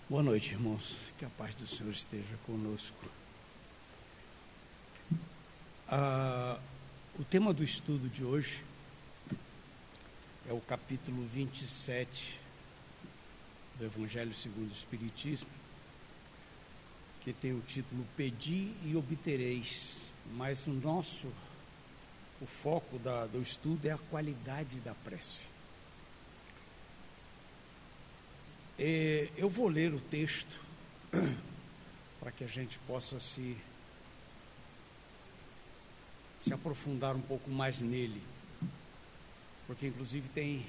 Boa noite, irmãos. Que a paz do Senhor esteja conosco. O tema do estudo de hoje é o capítulo 27 do Evangelho segundo o Espiritismo, que tem o título Pedi e Obtereis, mas o foco do estudo é a qualidade da prece. Eu vou ler o texto para que a gente possa se aprofundar um pouco mais nele, porque inclusive tem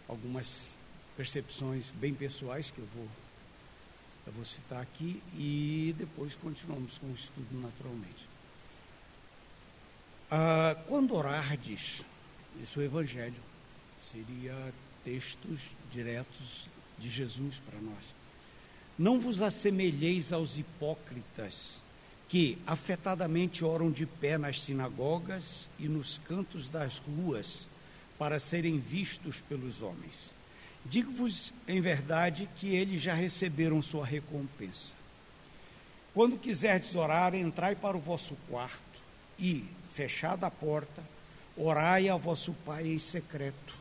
algumas percepções bem pessoais que eu vou citar aqui e depois continuamos com o estudo naturalmente. Quando orardes, isso é o Evangelho, seria textos diretos de Jesus para nós. Não vos assemelheis aos hipócritas que afetadamente oram de pé nas sinagogas e nos cantos das ruas para serem vistos pelos homens. Digo-vos em verdade que eles já receberam sua recompensa. Quando quiserdes orar, entrai para o vosso quarto e, fechada a porta, orai a vosso Pai em secreto.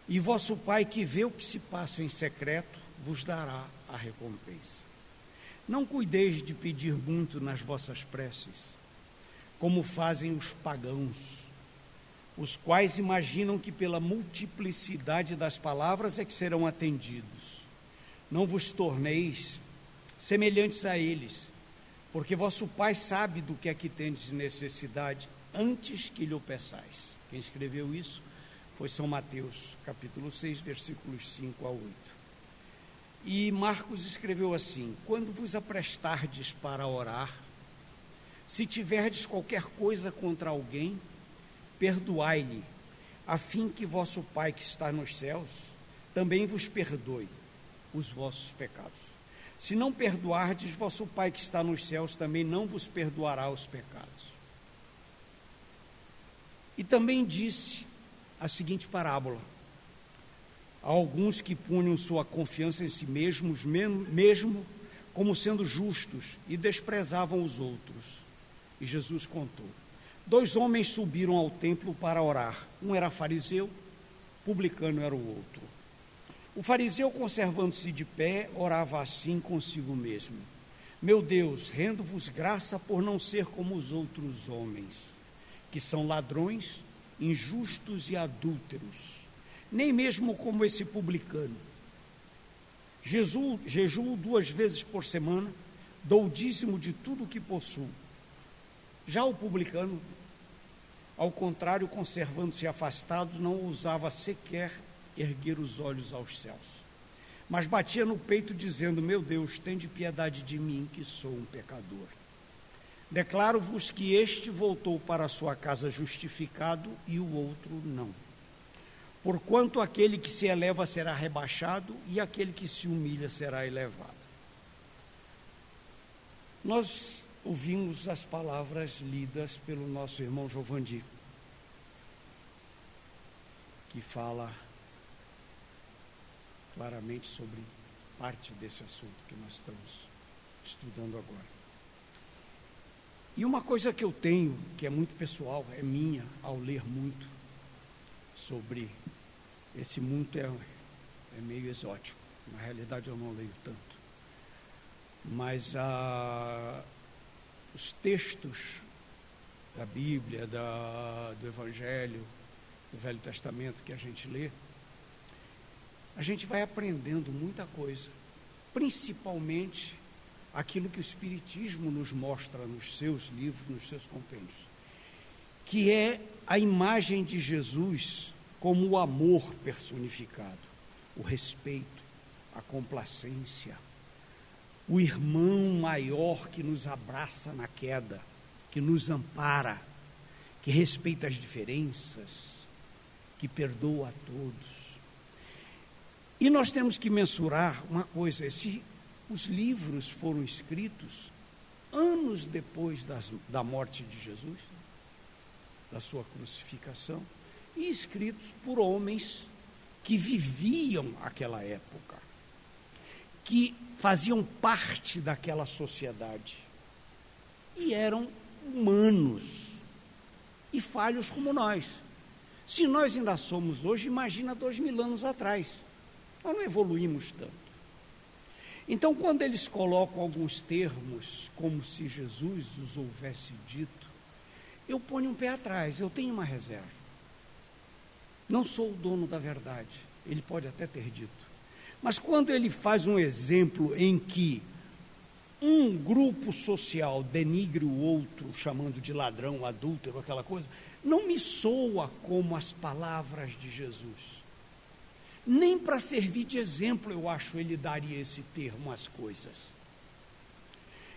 E vosso Pai, que vê o que se passa em secreto, vos dará a recompensa. Não cuideis de pedir muito nas vossas preces, como fazem os pagãos, os quais imaginam que pela multiplicidade das palavras é que serão atendidos. Não vos torneis semelhantes a eles, porque vosso Pai sabe do que é que tendes necessidade antes que lhe o peçais. Quem escreveu isso foi São Mateus, capítulo 6, versículos 5 a 8. E Marcos escreveu assim: quando vos aprestardes para orar, se tiverdes qualquer coisa contra alguém, perdoai-lhe, a fim que vosso Pai que está nos céus também vos perdoe os vossos pecados. Se não perdoardes, vosso Pai que está nos céus também não vos perdoará os pecados. E também disse a seguinte parábola: há alguns que punham sua confiança em si mesmos, mesmo como sendo justos, e desprezavam os outros. E Jesus contou: 2 homens subiram ao templo para orar. Um era fariseu, publicano era o outro. O fariseu, conservando-se de pé, orava assim consigo mesmo: meu Deus, rendo-vos graça por não ser como os outros homens, que são ladrões, injustos e adúlteros, nem mesmo como esse publicano. Jejuo 2 vezes por semana, dou o dízimo de tudo o que possuo. Já o publicano, ao contrário, conservando-se afastado, não ousava sequer erguer os olhos aos céus, mas batia no peito dizendo: meu Deus, tende piedade de mim, que sou um pecador. Declaro-vos que este voltou para a sua casa justificado e o outro não. Porquanto aquele que se eleva será rebaixado e aquele que se humilha será elevado. Nós ouvimos as palavras lidas pelo nosso irmão Giovanni, que fala claramente sobre parte desse assunto que nós estamos estudando agora. E uma coisa que eu tenho, que é muito pessoal, é minha, ao ler muito sobre esse mundo, é meio exótico. Na realidade eu não leio tanto. Mas os textos da Bíblia, do Evangelho, do Velho Testamento que a gente lê, a gente vai aprendendo muita coisa, principalmente aquilo que o Espiritismo nos mostra nos seus livros, nos seus compêndios, que é a imagem de Jesus como o amor personificado, o respeito, a complacência, o irmão maior que nos abraça na queda, que nos ampara, que respeita as diferenças, que perdoa a todos. E nós temos que mensurar uma coisa: os livros foram escritos anos depois da morte de Jesus, da sua crucificação, e escritos por homens que viviam aquela época. que faziam parte daquela sociedade e eram humanos e falhos como nós. Se nós ainda somos hoje, imagina 2000 anos atrás. Nós não evoluímos tanto. Então, quando eles colocam alguns termos, como se Jesus os houvesse dito, eu ponho um pé atrás, eu tenho uma reserva. Não sou o dono da verdade, ele pode até ter dito. Mas quando ele faz um exemplo em que um grupo social denigre o outro, chamando de ladrão, adúltero, aquela coisa, não me soa como as palavras de Jesus. Nem para servir de exemplo, eu acho, ele daria esse termo às coisas.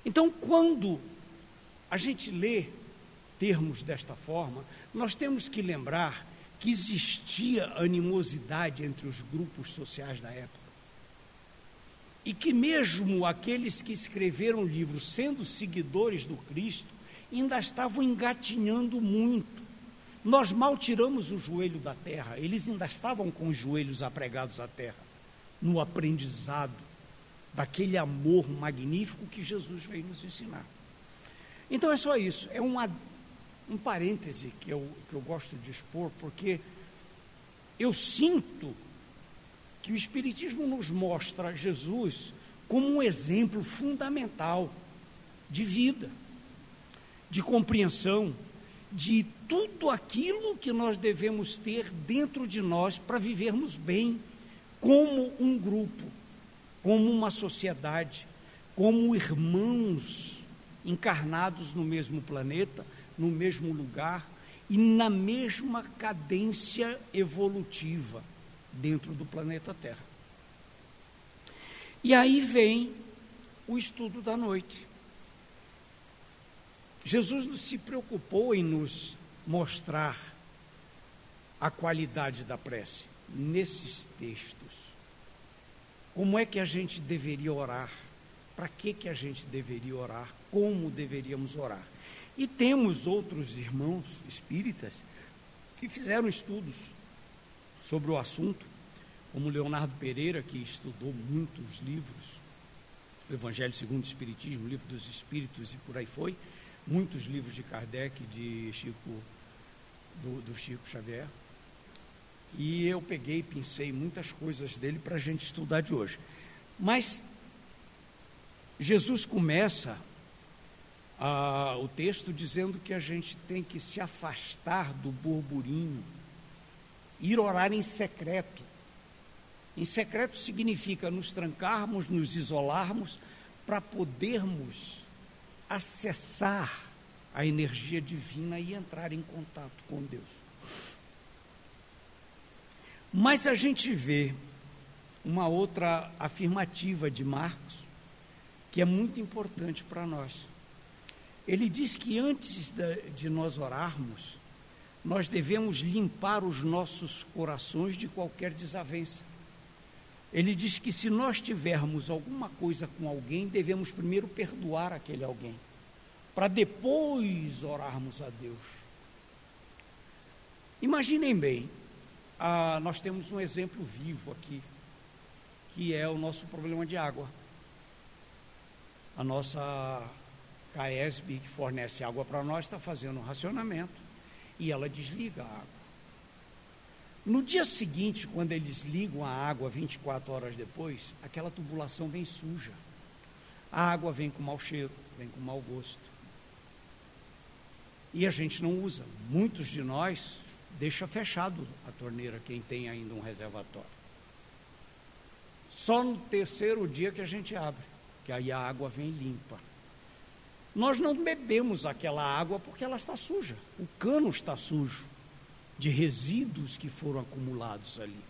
Então, quando a gente lê termos desta forma, nós temos que lembrar que existia animosidade entre os grupos sociais da época. E que mesmo aqueles que escreveram livros, sendo seguidores do Cristo, ainda estavam engatinhando muito. Nós mal tiramos o joelho da terra, eles ainda estavam com os joelhos apregados à terra, no aprendizado daquele amor magnífico que Jesus veio nos ensinar. Então é só isso, é um parêntese que eu gosto de expor, porque eu sinto que o Espiritismo nos mostra Jesus como um exemplo fundamental de vida, de compreensão, de tudo aquilo que nós devemos ter dentro de nós para vivermos bem, como um grupo, como uma sociedade, como irmãos encarnados no mesmo planeta, no mesmo lugar e na mesma cadência evolutiva dentro do planeta Terra. E aí vem o estudo da noite. Jesus não se preocupou em nos mostrar a qualidade da prece nesses textos. Como é que a gente deveria orar? Para que a gente deveria orar? Como deveríamos orar? E temos outros irmãos espíritas que fizeram estudos sobre o assunto, como Leonardo Pereira, que estudou muitos livros, o Evangelho segundo o Espiritismo, o Livro dos Espíritos e por aí foi, muitos livros de Kardec, de Chico, do Chico Xavier, e eu peguei e pensei muitas coisas dele para a gente estudar de hoje. Mas Jesus começa o texto dizendo que a gente tem que se afastar do burburinho, ir orar em secreto. Em secreto significa nos trancarmos, nos isolarmos, para podermos acessar a energia divina e entrar em contato com Deus. Mas a gente vê uma outra afirmativa de Marcos, que é muito importante para nós. Ele diz que antes de nós orarmos, nós devemos limpar os nossos corações de qualquer desavença. Ele diz que se nós tivermos alguma coisa com alguém, devemos primeiro perdoar aquele alguém, para depois orarmos a Deus. Imaginem bem, nós temos um exemplo vivo aqui, que é o nosso problema de água. A nossa CAESB, que fornece água para nós, está fazendo um racionamento e ela desliga a água. No dia seguinte, quando eles ligam a água 24 horas depois, aquela tubulação vem suja. A água vem com mau cheiro, vem com mau gosto. E a gente não usa. Muitos de nós deixa fechado a torneira, quem tem ainda um reservatório. Só no terceiro dia que a gente abre, que aí a água vem limpa. Nós não bebemos aquela água porque ela está suja. O cano está sujo de resíduos que foram acumulados ali.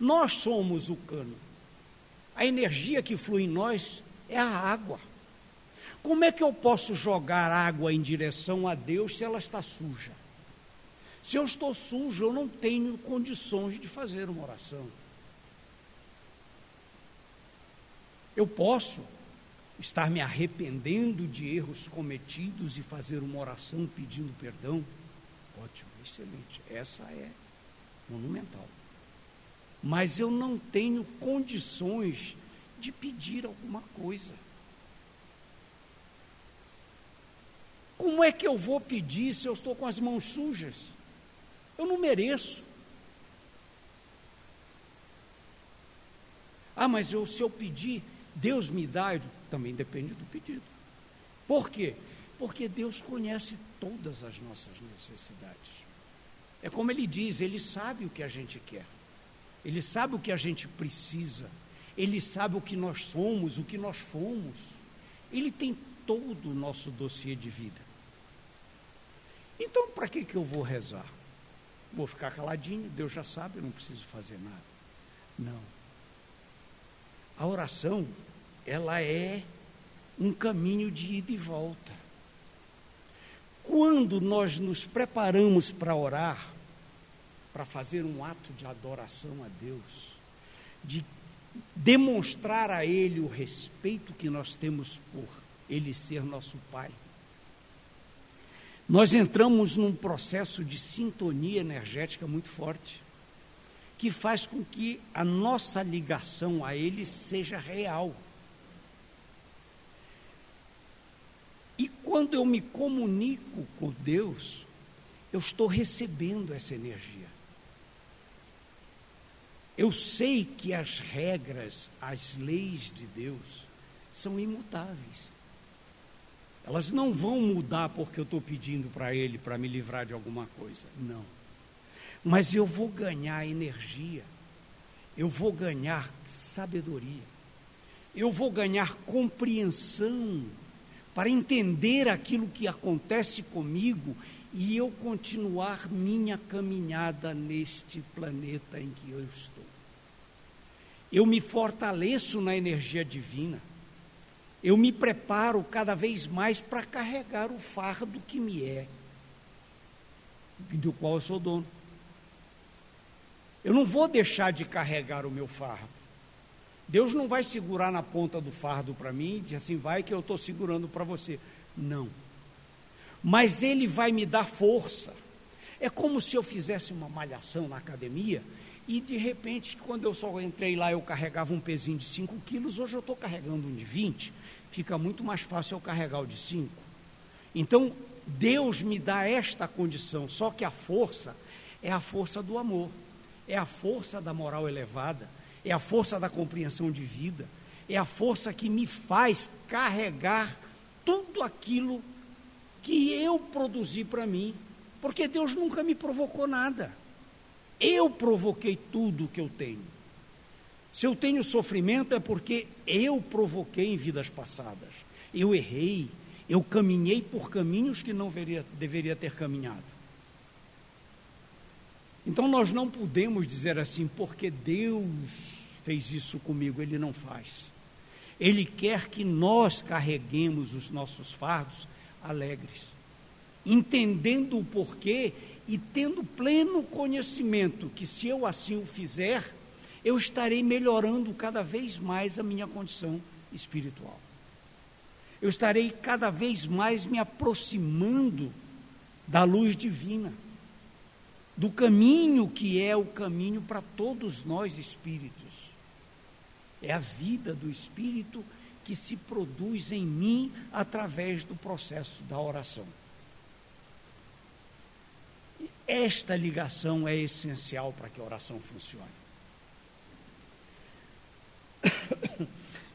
Nós somos o cano. A energia que flui em nós é a água. Como é que eu posso jogar água em direção a Deus se ela está suja? Se eu estou sujo, eu não tenho condições de fazer uma oração. Eu posso estar me arrependendo de erros cometidos e fazer uma oração pedindo perdão. Ótimo, excelente, essa é monumental. Mas eu não tenho condições de pedir alguma coisa. Como é que eu vou pedir se eu estou com as mãos sujas? Eu não mereço. Ah, mas se eu pedir, Deus me dá? Também depende do pedido. Por quê? Porque Deus conhece todas as nossas necessidades. É como Ele diz, Ele sabe o que a gente quer. Ele sabe o que a gente precisa. Ele sabe o que nós somos, o que nós fomos. Ele tem todo o nosso dossiê de vida. Então, para que eu vou rezar? Vou ficar caladinho, Deus já sabe, eu não preciso fazer nada. Não. A oração, ela é um caminho de ida e volta. Quando nós nos preparamos para orar, para fazer um ato de adoração a Deus, de demonstrar a Ele o respeito que nós temos por Ele ser nosso Pai, nós entramos num processo de sintonia energética muito forte, que faz com que a nossa ligação a Ele seja real. E quando eu me comunico com Deus, eu estou recebendo essa energia. Eu sei que as regras, as leis de Deus são imutáveis. Elas não vão mudar porque eu estou pedindo para Ele para me livrar de alguma coisa. Não. Mas eu vou ganhar energia, eu vou ganhar sabedoria, eu vou ganhar compreensão para entender aquilo que acontece comigo e eu continuar minha caminhada neste planeta em que eu estou. Eu me fortaleço na energia divina, eu me preparo cada vez mais para carregar o fardo que me é, do qual eu sou dono. Eu não vou deixar de carregar o meu fardo. Deus não vai segurar na ponta do fardo para mim e dizer assim, vai que eu estou segurando para você. Não. Mas Ele vai me dar força. É como se eu fizesse uma malhação na academia e de repente, quando eu só entrei lá, eu carregava um pezinho de 5 quilos, hoje eu estou carregando um de 20, fica muito mais fácil eu carregar o de 5. Então, Deus me dá esta condição, só que a força é a força do amor. É a força da moral elevada, é a força da compreensão de vida, é a força que me faz carregar tudo aquilo que eu produzi para mim, porque Deus nunca me provocou nada, eu provoquei tudo o que eu tenho. Se eu tenho sofrimento é porque eu provoquei em vidas passadas, eu errei, eu caminhei por caminhos que não deveria ter caminhado. Então nós não podemos dizer assim, porque Deus fez isso comigo, Ele não faz. Ele quer que nós carreguemos os nossos fardos alegres, entendendo o porquê e tendo pleno conhecimento que se eu assim o fizer, eu estarei melhorando cada vez mais a minha condição espiritual. Eu estarei cada vez mais me aproximando da luz divina, do caminho que é o caminho para todos nós espíritos. É a vida do espírito que se produz em mim através do processo da oração. Esta ligação é essencial para que a oração funcione.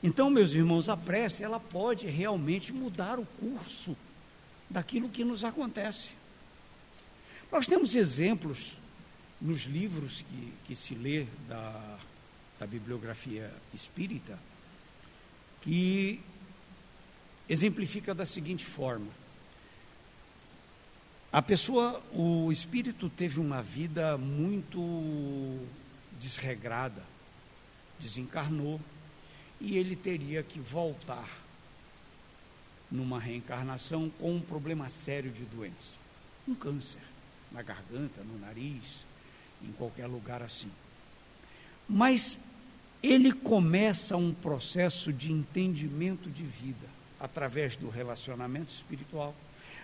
Então, meus irmãos, a prece, ela pode realmente mudar o curso daquilo que nos acontece. Nós temos exemplos nos livros que se lê da bibliografia espírita, que exemplifica da seguinte forma. A pessoa, o espírito teve uma vida muito desregrada, desencarnou, e ele teria que voltar numa reencarnação com um problema sério de doença, um câncer na garganta, no nariz, em qualquer lugar assim. Mas ele começa um processo de entendimento de vida, através do relacionamento espiritual,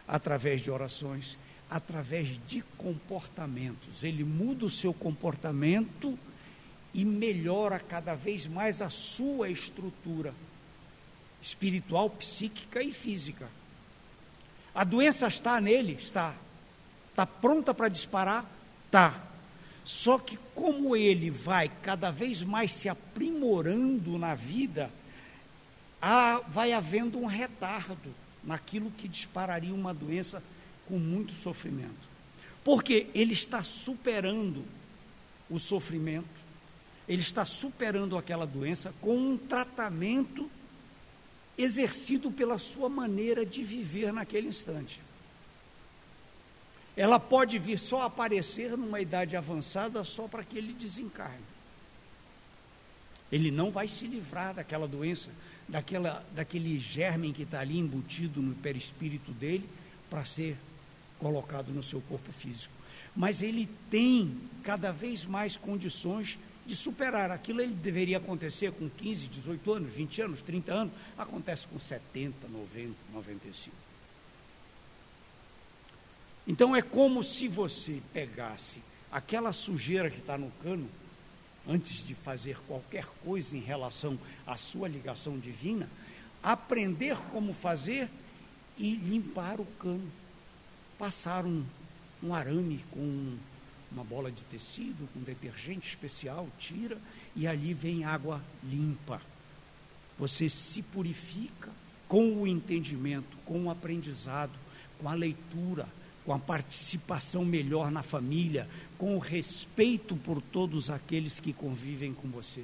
através de orações, através de comportamentos. Ele muda o seu comportamento e melhora cada vez mais a sua estrutura espiritual, psíquica e física. A doença está nele? Está. Está pronta para disparar? Está. Só que como ele vai cada vez mais se aprimorando na vida, vai havendo um retardo naquilo que dispararia uma doença com muito sofrimento. Porque ele está superando o sofrimento, ele está superando aquela doença com um tratamento exercido pela sua maneira de viver naquele instante. Ela pode vir só aparecer numa idade avançada só para que ele desencarne. Ele não vai se livrar daquela doença, daquele germe que está ali embutido no perispírito dele para ser colocado no seu corpo físico. Mas ele tem cada vez mais condições de superar. Aquilo ele deveria acontecer com 15, 18 anos, 20 anos, 30 anos, acontece com 70, 90, 95. Então é como se você pegasse aquela sujeira que está no cano, antes de fazer qualquer coisa em relação à sua ligação divina, aprender como fazer e limpar o cano. Passar um arame com uma bola de tecido, com detergente especial, tira e ali vem água limpa. Você se purifica com o entendimento, com o aprendizado, com a leitura, com a participação melhor na família, com o respeito por todos aqueles que convivem com você.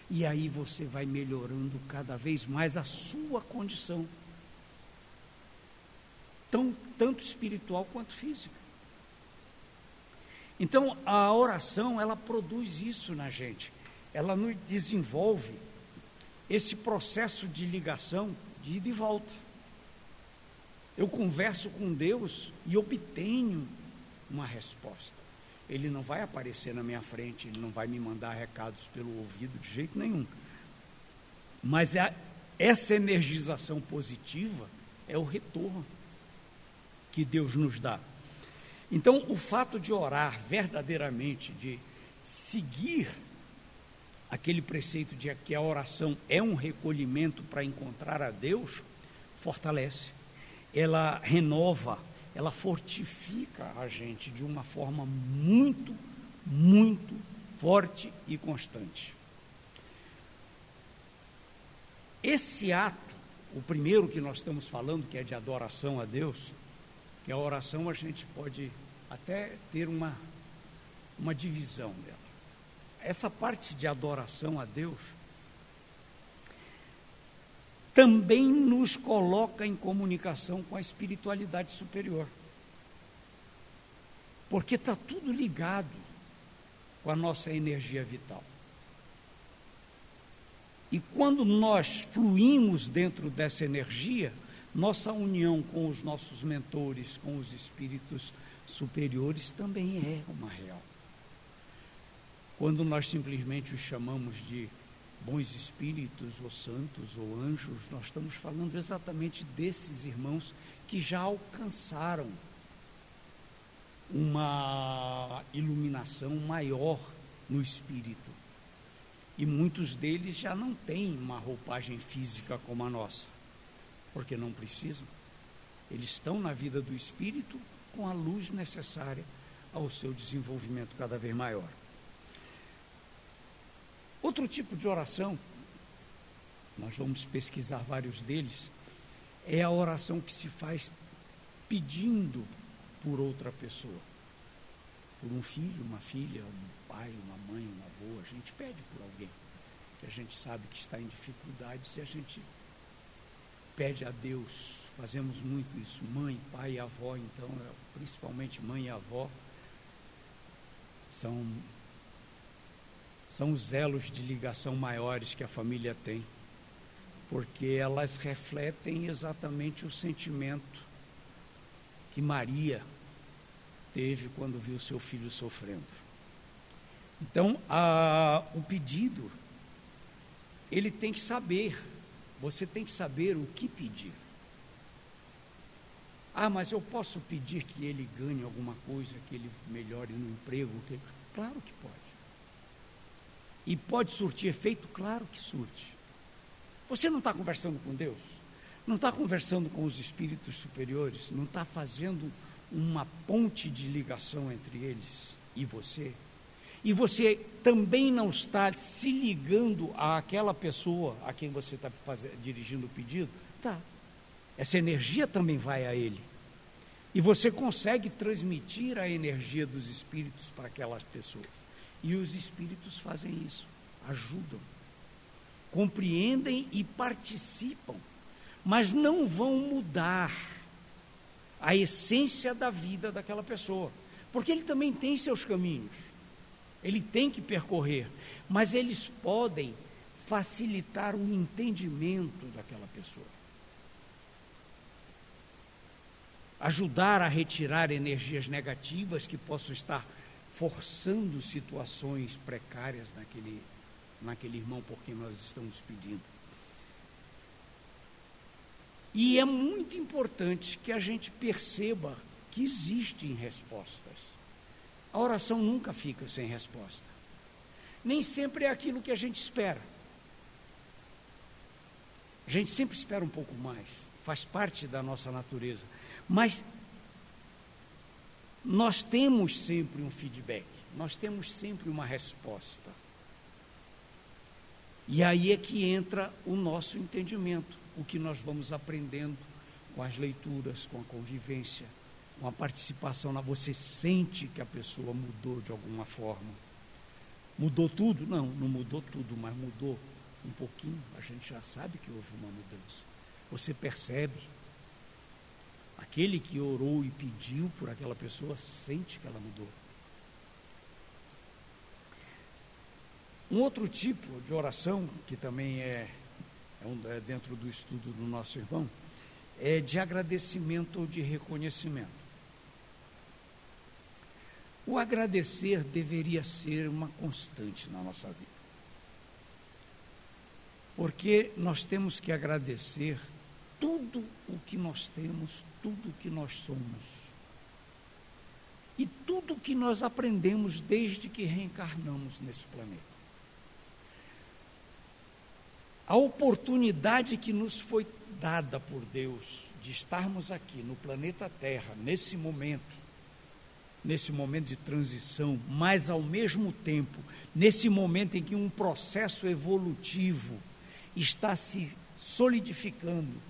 E aí você vai melhorando cada vez mais a sua condição, tanto espiritual quanto física. Então, a oração, ela produz isso na gente. Ela nos desenvolve esse processo de ligação, de ida e volta. Eu converso com Deus e obtenho uma resposta. Ele não vai aparecer na minha frente, ele não vai me mandar recados pelo ouvido de jeito nenhum. Mas essa energização positiva é o retorno que Deus nos dá. Então, o fato de orar verdadeiramente, de seguir aquele preceito de que a oração é um recolhimento para encontrar a Deus, fortalece. Ela renova, ela fortifica a gente de uma forma muito, muito forte e constante. Esse ato, o primeiro que nós estamos falando, que é de adoração a Deus, que a oração a gente pode até ter uma divisão dela. Essa parte de adoração a Deus também nos coloca em comunicação com a espiritualidade superior. Porque está tudo ligado com a nossa energia vital. E quando nós fluímos dentro dessa energia, nossa união com os nossos mentores, com os espíritos superiores, também é uma real. Quando nós simplesmente os chamamos de bons espíritos, ou santos, ou anjos, nós estamos falando exatamente desses irmãos que já alcançaram uma iluminação maior no espírito. E muitos deles já não têm uma roupagem física como a nossa, porque não precisam. Eles estão na vida do espírito com a luz necessária ao seu desenvolvimento cada vez maior. Outro tipo de oração, nós vamos pesquisar vários deles, é a oração que se faz pedindo por outra pessoa. Por um filho, uma filha, um pai, uma mãe, um avô. A gente pede por alguém que a gente sabe que está em dificuldades e a gente pede a Deus. Fazemos muito isso, mãe, pai e avó. Então, principalmente mãe e avó, são os elos de ligação maiores que a família tem, porque elas refletem exatamente o sentimento que Maria teve quando viu seu filho sofrendo. Então, o pedido, ele tem que saber, você tem que saber o que pedir. Mas eu posso pedir que ele ganhe alguma coisa, que ele melhore no emprego? Claro que pode. E pode surtir efeito? Claro que surte. Você não está conversando com Deus? Não está conversando com os espíritos superiores? Não está fazendo uma ponte de ligação entre eles e você? E você também não está se ligando àquela pessoa a quem você está dirigindo o pedido? Tá. Essa energia também vai a ele. E você consegue transmitir a energia dos espíritos para aquelas pessoas. E os espíritos fazem isso, ajudam, compreendem e participam, mas não vão mudar a essência da vida daquela pessoa, porque ele também tem seus caminhos, ele tem que percorrer, mas eles podem facilitar o entendimento daquela pessoa, ajudar a retirar energias negativas que possam estar forçando situações precárias naquele irmão por quem nós estamos pedindo. E é muito importante que a gente perceba que existem respostas. A oração nunca fica sem resposta. Nem sempre é aquilo que a gente espera. A gente sempre espera um pouco mais, faz parte da nossa natureza. Mas nós temos sempre um feedback, nós temos sempre uma resposta. E aí é que entra o nosso entendimento, o que nós vamos aprendendo com as leituras, com a convivência, com a participação. Você sente que a pessoa mudou de alguma forma. Mudou tudo? Não mudou tudo, mas mudou um pouquinho. A gente já sabe que houve uma mudança. Você percebe. Aquele que orou e pediu por aquela pessoa sente que ela mudou. Um outro tipo de oração, que também é dentro do estudo do nosso irmão, é de agradecimento ou de reconhecimento. O agradecer deveria ser uma constante na nossa vida. Porque nós temos que agradecer tudo o que nós temos, tudo o que nós somos. E tudo o que nós aprendemos desde que reencarnamos nesse planeta. A oportunidade que nos foi dada por Deus de estarmos aqui no planeta Terra, nesse momento de transição, mas ao mesmo tempo, nesse momento em que um processo evolutivo está se solidificando,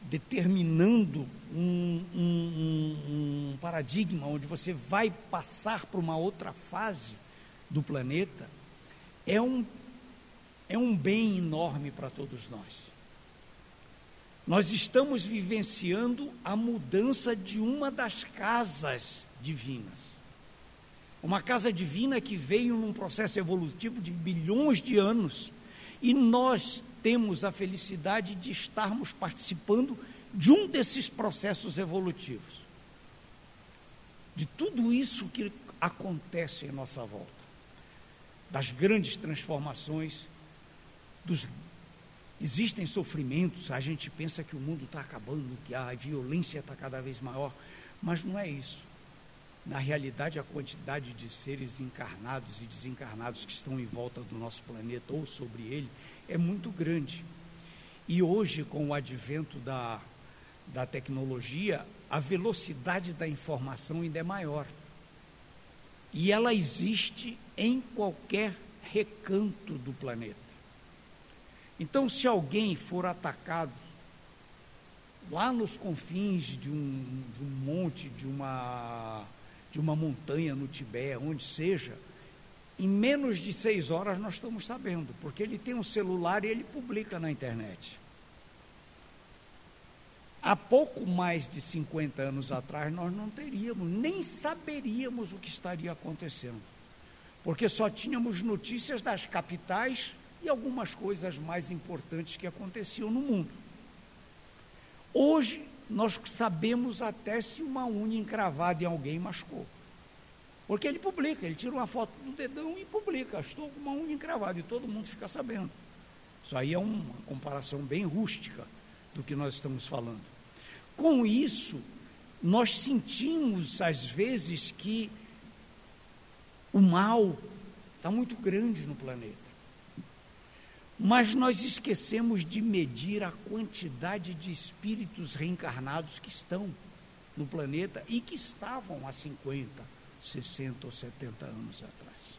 determinando um paradigma onde você vai passar para uma outra fase do planeta, é um bem enorme para todos nós. Nós estamos vivenciando a mudança de uma das casas divinas. Uma casa divina que veio num processo evolutivo de bilhões de anos, e nós temos a felicidade de estarmos participando de um desses processos evolutivos, de tudo isso que acontece em nossa volta, das grandes transformações, existem sofrimentos, a gente pensa que o mundo está acabando, que a violência está cada vez maior, mas não é isso. Na realidade, a quantidade de seres encarnados e desencarnados que estão em volta do nosso planeta ou sobre ele é muito grande. E hoje, com o advento da tecnologia, a velocidade da informação ainda é maior. E ela existe em qualquer recanto do planeta. Então, se alguém for atacado lá nos confins de um monte, de uma montanha no Tibete, onde seja, em menos de 6 horas nós estamos sabendo, porque ele tem um celular e ele publica na internet. Há pouco mais de 50 anos atrás nós não teríamos, nem saberíamos o que estaria acontecendo, porque só tínhamos notícias das capitais e algumas coisas mais importantes que aconteciam no mundo. Hoje, nós sabemos até se uma unha encravada em alguém machucou. Porque ele publica, ele tira uma foto do dedão e publica, estou com uma unha encravada, e todo mundo fica sabendo. Isso aí é uma comparação bem rústica do que nós estamos falando. Com isso, nós sentimos, às vezes, que o mal está muito grande no planeta. Mas nós esquecemos de medir a quantidade de espíritos reencarnados que estão no planeta e que estavam há 50, 60 ou 70 anos atrás.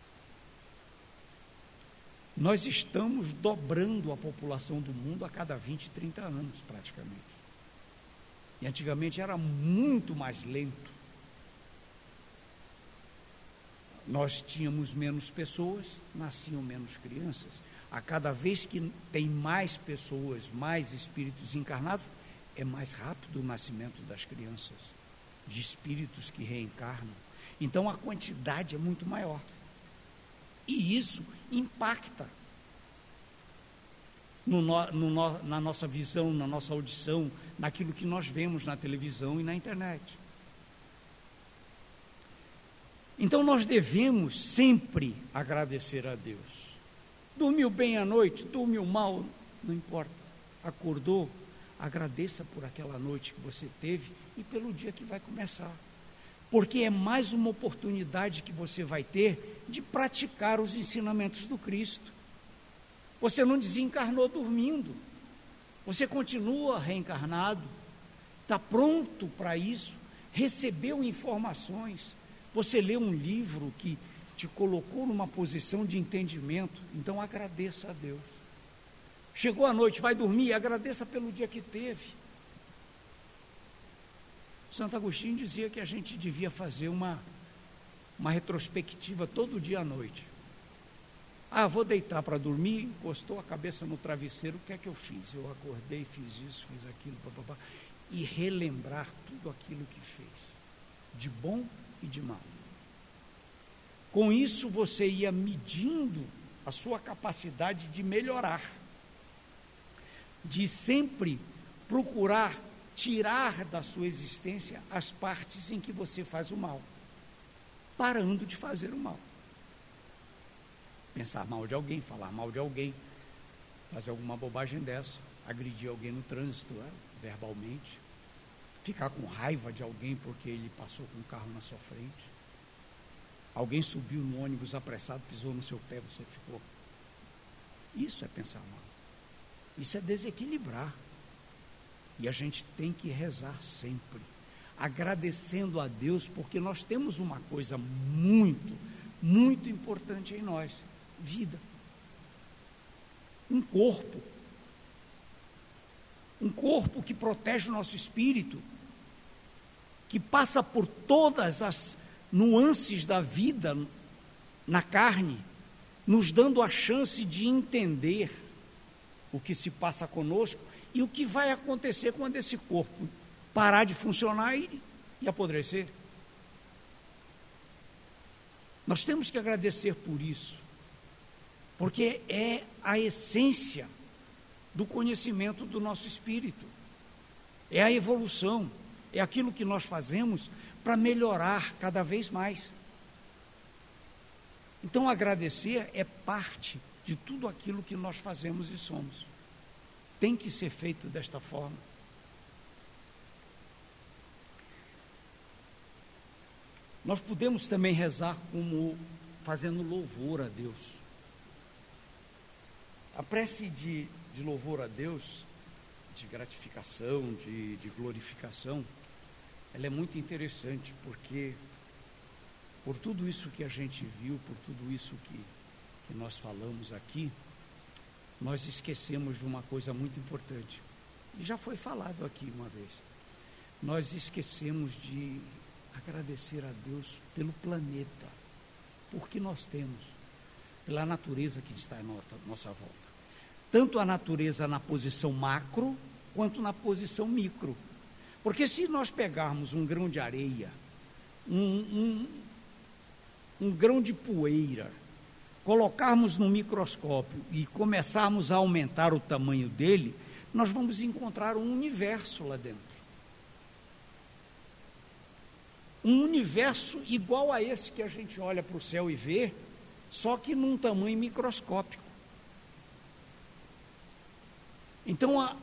Nós estamos dobrando a população do mundo a cada 20, 30 anos, praticamente. E antigamente era muito mais lento. Nós tínhamos menos pessoas, nasciam menos crianças. A cada vez que tem mais pessoas, mais espíritos encarnados, é mais rápido o nascimento das crianças, de espíritos que reencarnam. Então a quantidade é muito maior. E isso impacta na nossa visão, na nossa audição, naquilo que nós vemos na televisão e na internet. Então nós devemos sempre agradecer a Deus. Dormiu bem à noite, dormiu mal, não importa. Acordou, agradeça por aquela noite que você teve e pelo dia que vai começar. Porque é mais uma oportunidade que você vai ter de praticar os ensinamentos do Cristo. Você não desencarnou dormindo, você continua reencarnado, está pronto para isso, recebeu informações, você leu um livro que te colocou numa posição de entendimento, então agradeça a Deus. Chegou a noite, vai dormir, agradeça pelo dia que teve. Santo Agostinho dizia que a gente devia fazer uma retrospectiva todo dia à noite. Vou deitar para dormir, encostou a cabeça no travesseiro, o que é que eu fiz? Eu acordei, fiz isso, fiz aquilo, papapá, e relembrar tudo aquilo que fez, de bom e de mal. Com isso você ia medindo a sua capacidade de melhorar, de sempre procurar tirar da sua existência as partes em que você faz o mal, parando de fazer o mal. Pensar mal de alguém, falar mal de alguém, fazer alguma bobagem dessa, agredir alguém no trânsito, verbalmente, ficar com raiva de alguém porque ele passou com um carro na sua frente, alguém subiu no ônibus apressado, pisou no seu pé, você ficou. Isso é pensar mal, isso é desequilibrar. E a gente tem que rezar sempre, agradecendo a Deus, porque nós temos uma coisa muito, muito importante em nós: vida. Um corpo que protege o nosso espírito, que passa por todas as nuances da vida na carne, nos dando a chance de entender o que se passa conosco e o que vai acontecer quando esse corpo parar de funcionar e apodrecer. Nós temos que agradecer por isso, porque é a essência do conhecimento do nosso espírito, é a evolução, é aquilo que nós fazemos para melhorar cada vez mais. Então agradecer é parte de tudo aquilo que nós fazemos e somos. Tem que ser feito desta forma. Nós podemos também rezar como fazendo louvor a Deus. A prece de louvor a Deus, de gratificação, de glorificação, ela é muito interessante, porque por tudo isso que a gente viu, por tudo isso que nós falamos aqui, nós esquecemos de uma coisa muito importante, e já foi falado aqui uma vez. Nós esquecemos de agradecer a Deus pelo planeta, porque nós temos, pela natureza que está à nossa volta, tanto a natureza na posição macro, quanto na posição micro. Porque se nós pegarmos um grão de areia, um grão de poeira, colocarmos no microscópio e começarmos a aumentar o tamanho dele, nós vamos encontrar um universo lá dentro. Um universo igual a esse que a gente olha para o céu e vê, só que num tamanho microscópico. Então,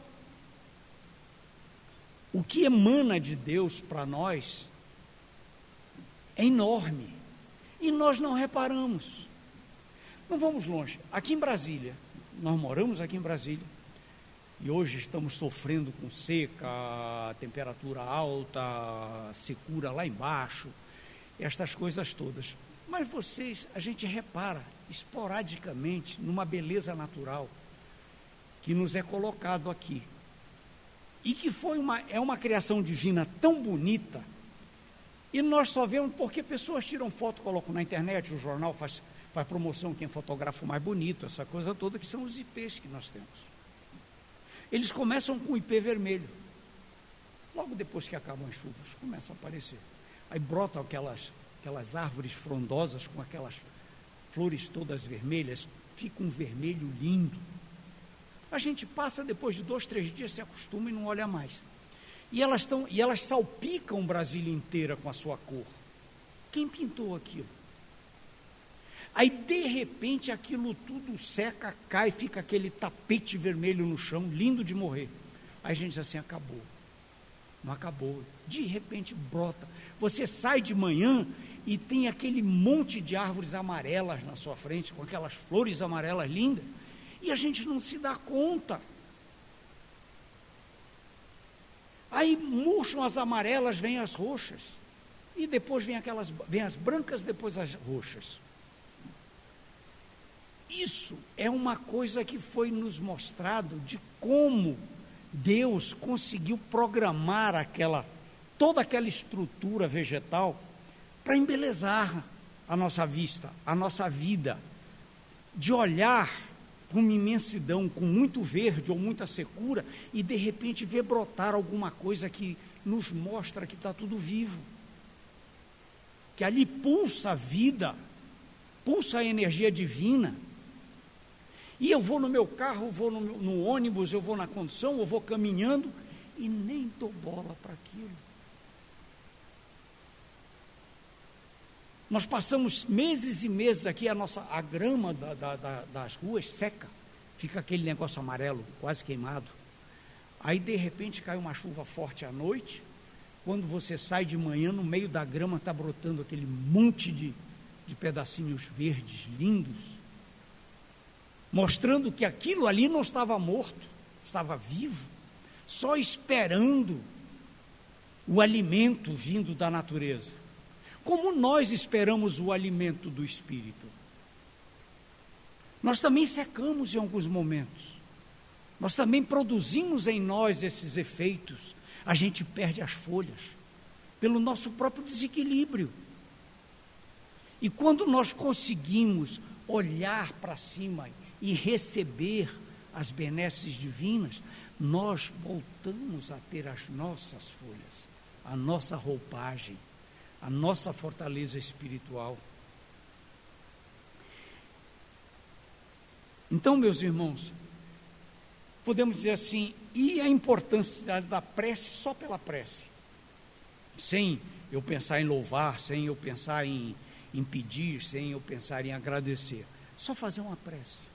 o que emana de Deus para nós é enorme, e nós não reparamos. Não vamos longe. Aqui em Brasília, nós moramos aqui em Brasília, e hoje estamos sofrendo com seca, temperatura alta, secura lá embaixo, estas coisas todas. Mas a gente repara esporadicamente numa beleza natural que nos é colocado aqui. E que é uma criação divina tão bonita, e nós só vemos porque pessoas tiram foto, colocam na internet, o jornal faz promoção, quem fotografa o mais bonito, essa coisa toda, que são os IPs que nós temos. Eles começam com o IP vermelho. Logo depois que acabam as chuvas, começa a aparecer. Aí brotam aquelas árvores frondosas com aquelas flores todas vermelhas, fica um vermelho lindo. A gente passa, depois de 2, 3 dias, se acostuma e não olha mais. E elas salpicam Brasília inteira com a sua cor. Quem pintou aquilo? Aí, de repente, aquilo tudo seca, cai, fica aquele tapete vermelho no chão, lindo de morrer. Aí a gente diz assim, acabou. Não acabou. De repente brota. Você sai de manhã e tem aquele monte de árvores amarelas na sua frente, com aquelas flores amarelas lindas, e a gente não se dá conta. Aí murcham as amarelas, vêm as roxas, e depois vem as brancas, depois as roxas. Isso é uma coisa que foi nos mostrado de como Deus conseguiu programar toda aquela estrutura vegetal para embelezar a nossa vista, a nossa vida, de olhar com uma imensidão, com muito verde ou muita secura, e de repente ver brotar alguma coisa que nos mostra que está tudo vivo, que ali pulsa a vida, pulsa a energia divina. E eu vou no meu carro, eu vou no ônibus, eu vou na condução, eu vou caminhando e nem dou bola para aquilo. Nós passamos meses e meses aqui, a grama das ruas seca, fica aquele negócio amarelo, quase queimado. Aí de repente cai uma chuva forte à noite, quando você sai de manhã, no meio da grama está brotando aquele monte de pedacinhos verdes, lindos, mostrando que aquilo ali não estava morto, estava vivo, só esperando o alimento vindo da natureza. Como nós esperamos o alimento do Espírito? Nós também secamos em alguns momentos, nós também produzimos em nós esses efeitos, a gente perde as folhas, pelo nosso próprio desequilíbrio. E quando nós conseguimos olhar para cima e receber as benesses divinas, nós voltamos a ter as nossas folhas, a nossa roupagem, a nossa fortaleza espiritual. Então, meus irmãos, podemos dizer assim, e a importância da prece só pela prece, sem eu pensar em louvar, sem eu pensar em pedir, sem eu pensar em agradecer, só fazer uma prece.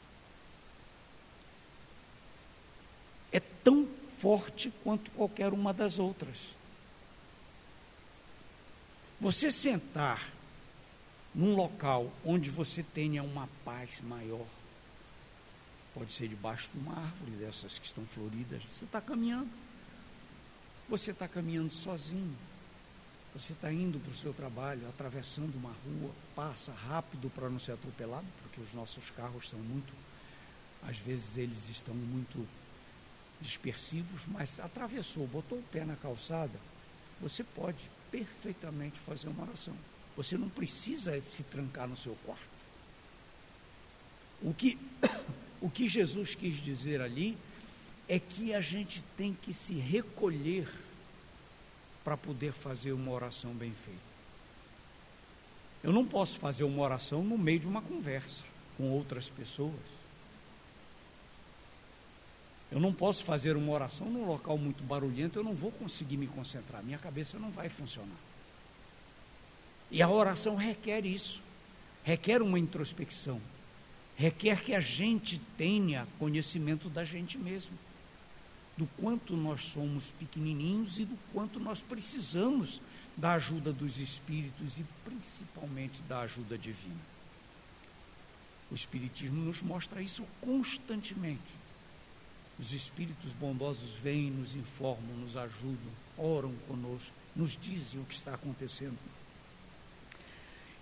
É tão forte quanto qualquer uma das outras. Você sentar num local onde você tenha uma paz maior, pode ser debaixo de uma árvore dessas que estão floridas, você está caminhando sozinho, você está indo para o seu trabalho, atravessando uma rua, passa rápido para não ser atropelado, porque os nossos carros são às vezes eles estão muito dispersivos, mas atravessou, botou o pé na calçada, você pode perfeitamente fazer uma oração. Você não precisa se trancar no seu quarto. O que Jesus quis dizer ali é que a gente tem que se recolher para poder fazer uma oração bem feita. Eu não posso fazer uma oração no meio de uma conversa com outras pessoas. Eu não posso fazer uma oração num local muito barulhento, eu não vou conseguir me concentrar, minha cabeça não vai funcionar. E a oração requer isso, requer uma introspecção, requer que a gente tenha conhecimento da gente mesmo, do quanto nós somos pequenininhos e do quanto nós precisamos da ajuda dos Espíritos e principalmente da ajuda divina. O Espiritismo nos mostra isso constantemente. Os espíritos bondosos vêm, nos informam, nos ajudam, oram conosco, nos dizem o que está acontecendo.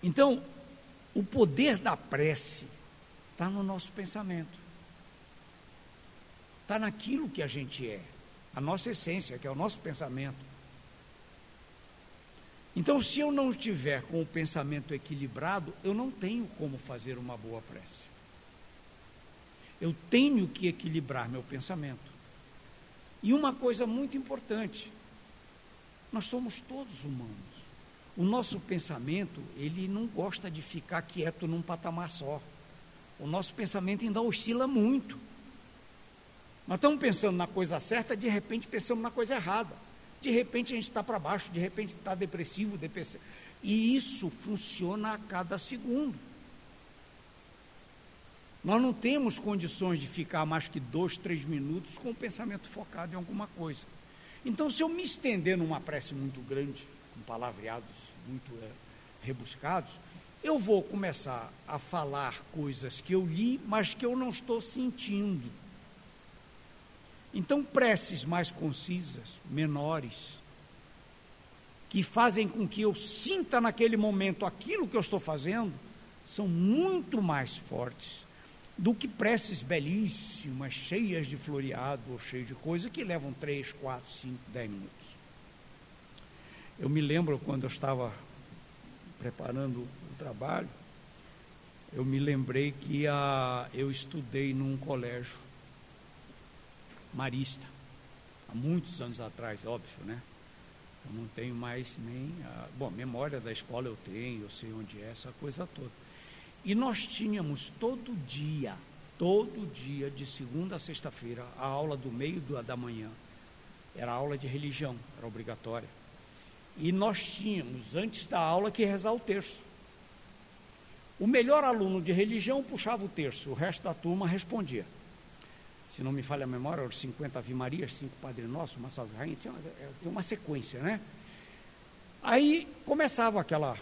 Então, o poder da prece está no nosso pensamento, está naquilo que a gente é, a nossa essência, que é o nosso pensamento. Então, se eu não estiver com o pensamento equilibrado, eu não tenho como fazer uma boa prece. Eu tenho que equilibrar meu pensamento. E uma coisa muito importante, nós somos todos humanos. O nosso pensamento, ele não gosta de ficar quieto num patamar só. O nosso pensamento ainda oscila muito. Nós estamos pensando na coisa certa, de repente pensamos na coisa errada. De repente a gente está para baixo, de repente está depressivo. E isso funciona a cada segundo. Nós não temos condições de ficar mais que 2, 3 minutos com o pensamento focado em alguma coisa. Então, se eu me estender numa prece muito grande, com palavreados muito rebuscados, eu vou começar a falar coisas que eu li, mas que eu não estou sentindo. Então, preces mais concisas, menores, que fazem com que eu sinta naquele momento aquilo que eu estou fazendo, são muito mais fortes do que preces belíssimas, cheias de floreado ou cheias de coisa, que levam 3, 4, 5, 10 minutos. Eu me lembro quando eu estava preparando o trabalho, eu me lembrei que eu estudei num colégio marista, há muitos anos atrás, óbvio, né? Eu não tenho mais nem... memória da escola eu tenho, eu sei onde é, essa coisa toda. E nós tínhamos todo dia, de segunda a sexta-feira, a aula do meio da manhã. Era aula de religião, era obrigatória. E nós tínhamos, antes da aula, que rezar o terço. O melhor aluno de religião puxava o terço, o resto da turma respondia. Se não me falha a memória, eram 50 Ave Marias, 5 Padre Nosso, uma Salve Rainha, tinha uma sequência, né? Aí começava aquela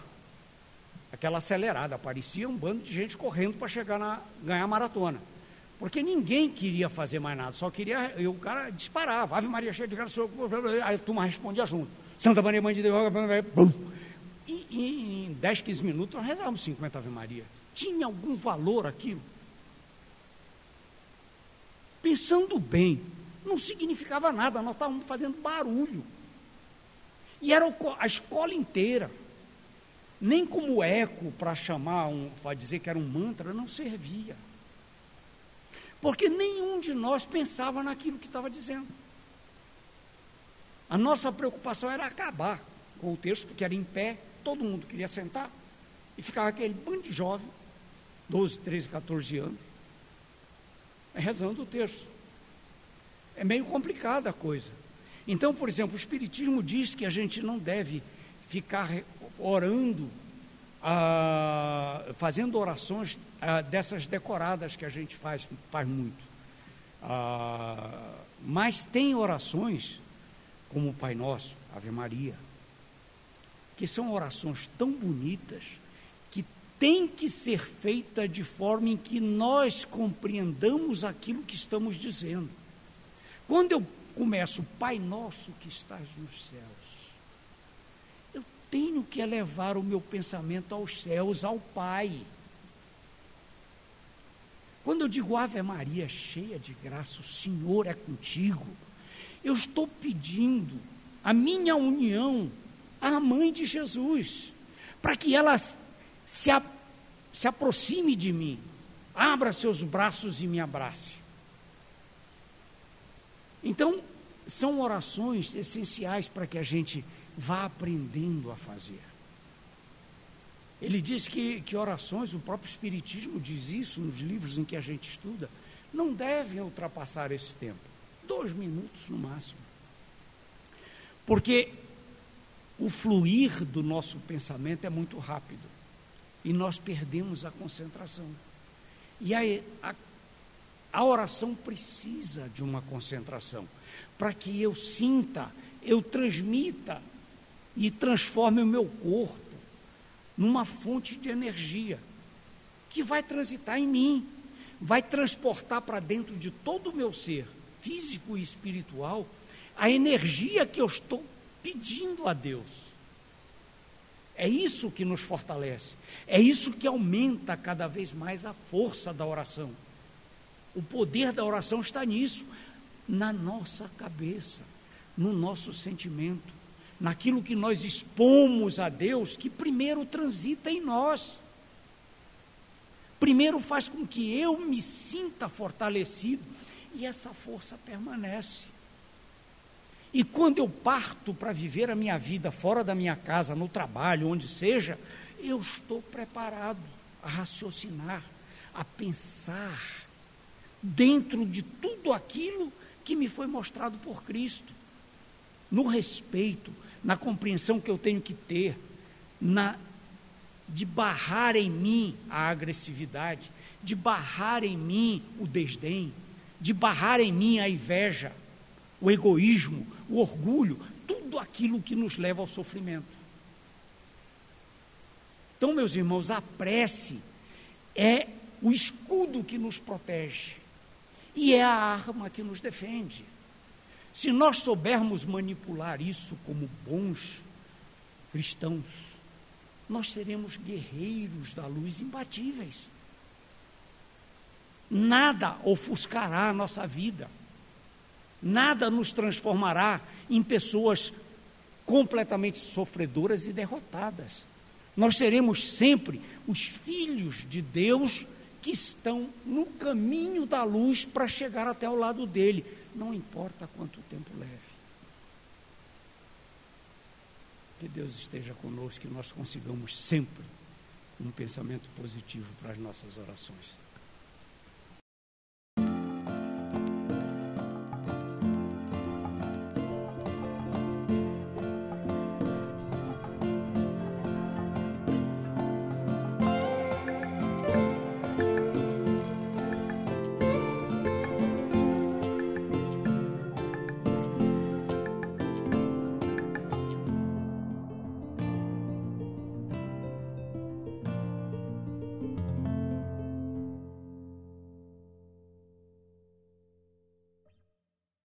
acelerada, parecia um bando de gente correndo para ganhar a maratona, porque ninguém queria fazer mais nada, só queria, e o cara disparava, Ave Maria cheia de graça, aí a turma respondia junto, Santa Maria Mãe de Deus, e em 10, 15 minutos nós rezávamos 50 Ave Maria. Tinha algum valor aquilo? Pensando bem, não significava nada, nós estávamos fazendo barulho, e era a escola inteira. Nem como eco para para dizer que era um mantra, não servia. Porque nenhum de nós pensava naquilo que estava dizendo. A nossa preocupação era acabar com o terço, porque era em pé, todo mundo queria sentar, e ficava aquele bando de jovem, 12, 13, 14 anos, rezando o terço. É meio complicada a coisa. Então, por exemplo, o Espiritismo diz que a gente não deve ficar orando, fazendo orações dessas decoradas que a gente faz muito. Mas tem orações como o Pai Nosso, Ave Maria, que são orações tão bonitas que tem que ser feita de forma em que nós compreendamos aquilo que estamos dizendo. Quando eu começo, Pai Nosso que estás nos céus, eu tenho que elevar o meu pensamento aos céus, ao Pai. Quando eu digo Ave Maria, cheia de graça, o Senhor é contigo, eu estou pedindo a minha união à Mãe de Jesus, para que ela se aproxime de mim, abra seus braços e me abrace. Então, são orações essenciais para que a gente vá aprendendo a fazer. Ele diz que orações, o próprio Espiritismo diz isso nos livros em que a gente estuda, não devem ultrapassar esse tempo, 2 minutos no máximo. Porque o fluir do nosso pensamento é muito rápido e nós perdemos a concentração. E a oração precisa de uma concentração, para que eu sinta, eu transmita e transforme o meu corpo numa fonte de energia. que vai transitar em mim, vai transportar para dentro de todo o meu ser, físico e espiritual, a energia que eu estou pedindo a Deus. É isso que nos fortalece, é isso que aumenta cada vez mais a força da oração. O poder da oração está nisso, na nossa cabeça, no nosso sentimento, naquilo que nós expomos a Deus, que primeiro transita em nós. Primeiro faz com que eu me sinta fortalecido, e essa força permanece. E quando eu parto para viver a minha vida fora da minha casa, no trabalho, onde seja, eu estou preparado a raciocinar, a pensar, dentro de tudo aquilo que me foi mostrado por Cristo, no respeito, na compreensão que eu tenho que ter, de barrar em mim a agressividade, de barrar em mim o desdém, de barrar em mim a inveja, o egoísmo, o orgulho, tudo aquilo que nos leva ao sofrimento. Então, meus irmãos, a prece é o escudo que nos protege e é a arma que nos defende. Se nós soubermos manipular isso como bons cristãos, nós seremos guerreiros da luz imbatíveis. Nada ofuscará a nossa vida, nada nos transformará em pessoas completamente sofredoras e derrotadas. Nós seremos sempre os filhos de Deus que estão no caminho da luz para chegar até o lado dele, não importa quanto tempo leve. Que Deus esteja conosco, que nós consigamos sempre um pensamento positivo para as nossas orações.